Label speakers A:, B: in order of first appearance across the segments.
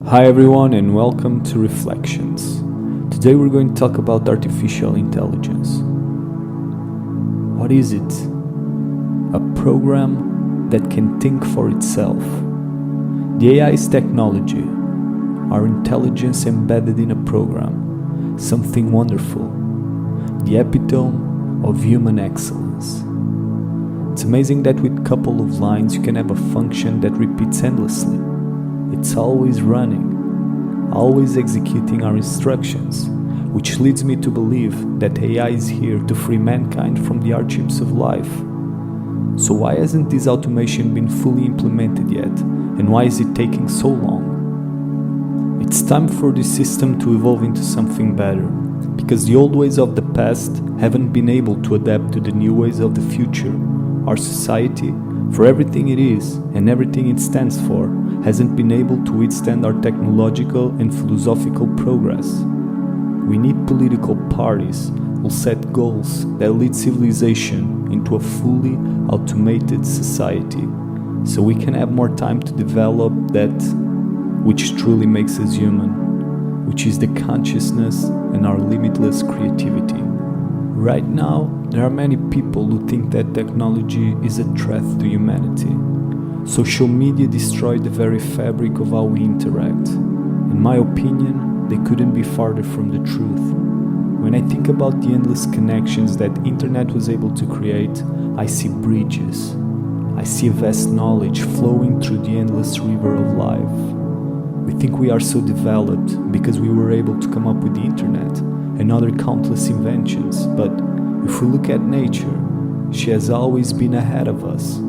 A: Hi everyone and welcome to Reflections. Today we're going to talk about artificial intelligence. What is it? A program that can think for itself. The AI is technology, our intelligence embedded in a program, something wonderful, the epitome of human excellence. It's amazing that with a couple of lines you can have a function that repeats endlessly. It's always running, always executing our instructions, which leads me to believe that AI is here to free mankind from the hardships of life. So why hasn't this automation been fully implemented yet, and why is it taking so long? It's time for this system to evolve into something better, because the old ways of the past haven't been able to adapt to the new ways of the future. Our society, for everything it is and everything it stands for, hasn't been able to withstand our technological and philosophical progress. We need political parties who set goals that lead civilization into a fully automated society, so we can have more time to develop that which truly makes us human, which is the consciousness and our limitless creativity. Right now, there are many people who think that technology is a threat to humanity. Social media destroyed the very fabric of how we interact. In my opinion, they couldn't be farther from the truth. When I think about the endless connections that internet was able to create, I see bridges. I see a vast knowledge flowing through the endless river of life. We think we are so developed because we were able to come up with the internet and other countless inventions, but if we look at nature, she has always been ahead of us.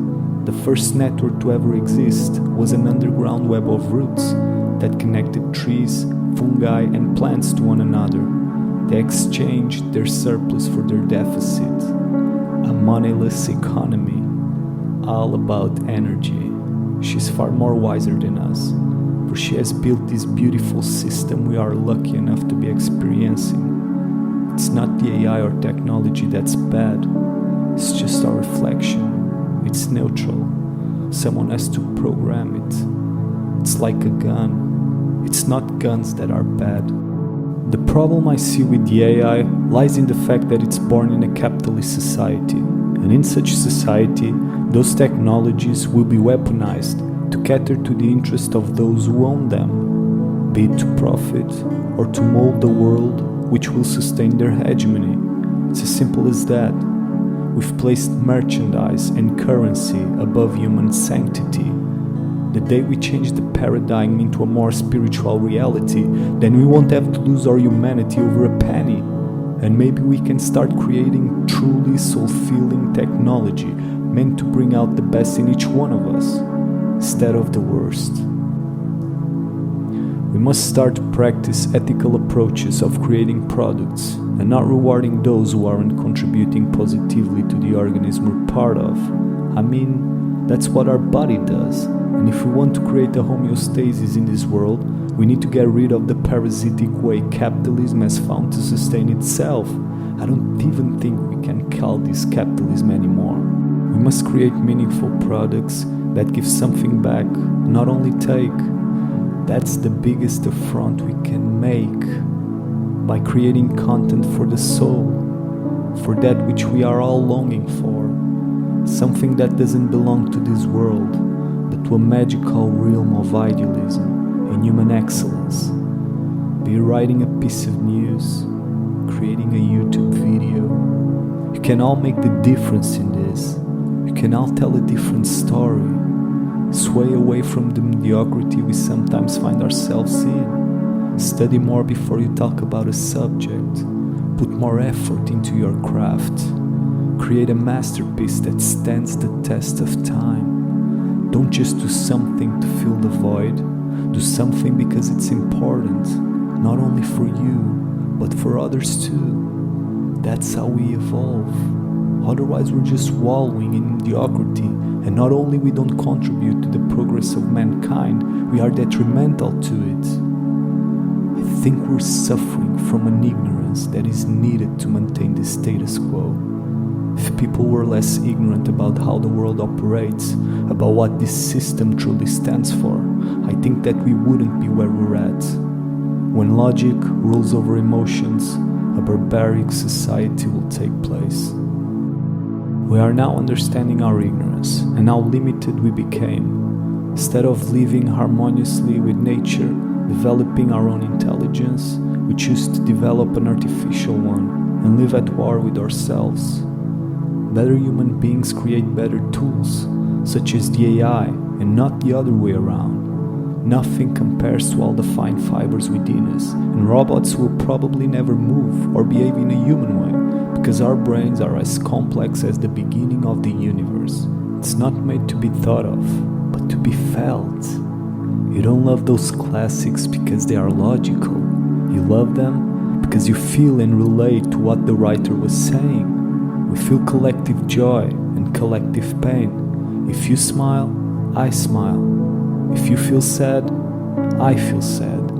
A: The first network to ever exist was an underground web of roots that connected trees, fungi, and plants to one another. They exchanged their surplus for their deficit. A moneyless economy, all about energy. She's far more wiser than us, for she has built this beautiful system we are lucky enough to be experiencing. It's not the AI or technology that's bad, it's just our reflection. It's neutral. Someone has to program it. It's like a gun. It's not guns that are bad. The problem I see with the AI lies in the fact that it's born in a capitalist society. And in such society, those technologies will be weaponized to cater to the interest of those who own them, be it to profit or to mold the world which will sustain their hegemony. It's as simple as that. We've placed merchandise and currency above human sanctity. The day we change the paradigm into a more spiritual reality, then we won't have to lose our humanity over a penny. And maybe we can start creating truly soul-filling technology meant to bring out the best in each one of us, instead of the worst. We must start to practice ethical approaches of creating products and not rewarding those who aren't contributing positively to the organism we're part of. I mean, that's what our body does. And if we want to create a homeostasis in this world, we need to get rid of the parasitic way capitalism has found to sustain itself. I don't even think we can call this capitalism anymore. We must create meaningful products that give something back, not only take. That's the biggest affront we can make, by creating content for the soul, for that which we are all longing for, something that doesn't belong to this world, but to a magical realm of idealism and human excellence. Be it writing a piece of news, creating a YouTube video. You can all make the difference in this. You can all tell a different story. Sway away from the mediocrity we sometimes find ourselves in. Study more before you talk about a subject. Put more effort into your craft. Create a masterpiece that stands the test of time. Don't just do something to fill the void. Do something because it's important, not only for you, but for others too. That's how we evolve. Otherwise, we're just wallowing in mediocrity, and not only we don't contribute to the progress of mankind, we are detrimental to it. I think we're suffering from an ignorance that is needed to maintain the status quo. If people were less ignorant about how the world operates, about what this system truly stands for, I think that we wouldn't be where we're at. When logic rules over emotions, a barbaric society will take place. We are now understanding our ignorance and how limited we became. Instead of living harmoniously with nature, developing our own intelligence, we choose to develop an artificial one and live at war with ourselves. Better human beings create better tools, such as the AI, and not the other way around. Nothing compares to all the fine fibers within us, and robots will probably never move or behave in a human way, because our brains are as complex as the beginning of the universe. It's not made to be thought of, but to be felt. You don't love those classics because they are logical. You love them because you feel and relate to what the writer was saying. We feel collective joy and collective pain. If you smile, I smile. If you feel sad, I feel sad.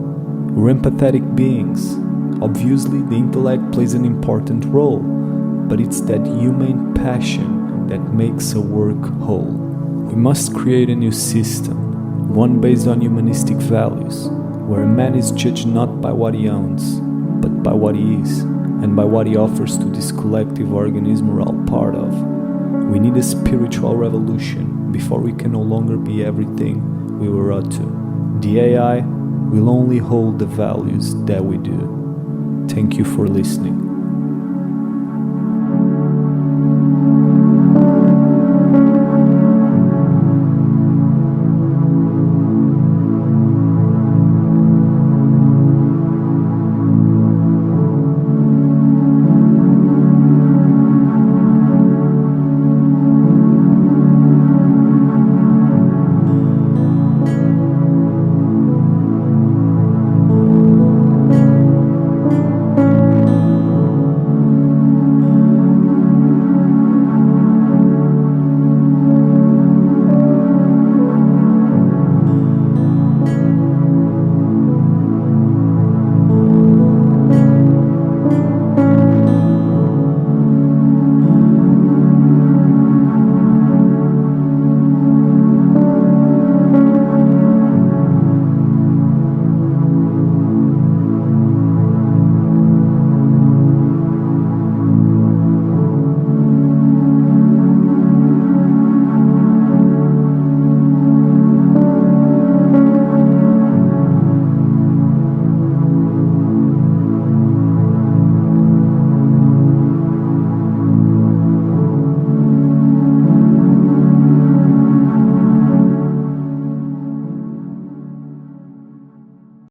A: We're empathetic beings. Obviously, the intellect plays an important role, but it's that humane passion that makes a work whole. We must create a new system, one based on humanistic values, where a man is judged not by what he owns, but by what he is, and by what he offers to this collective organism we're all part of. We need a spiritual revolution before we can no longer be everything we were up to. The AI will only hold the values that we do. Thank you for listening.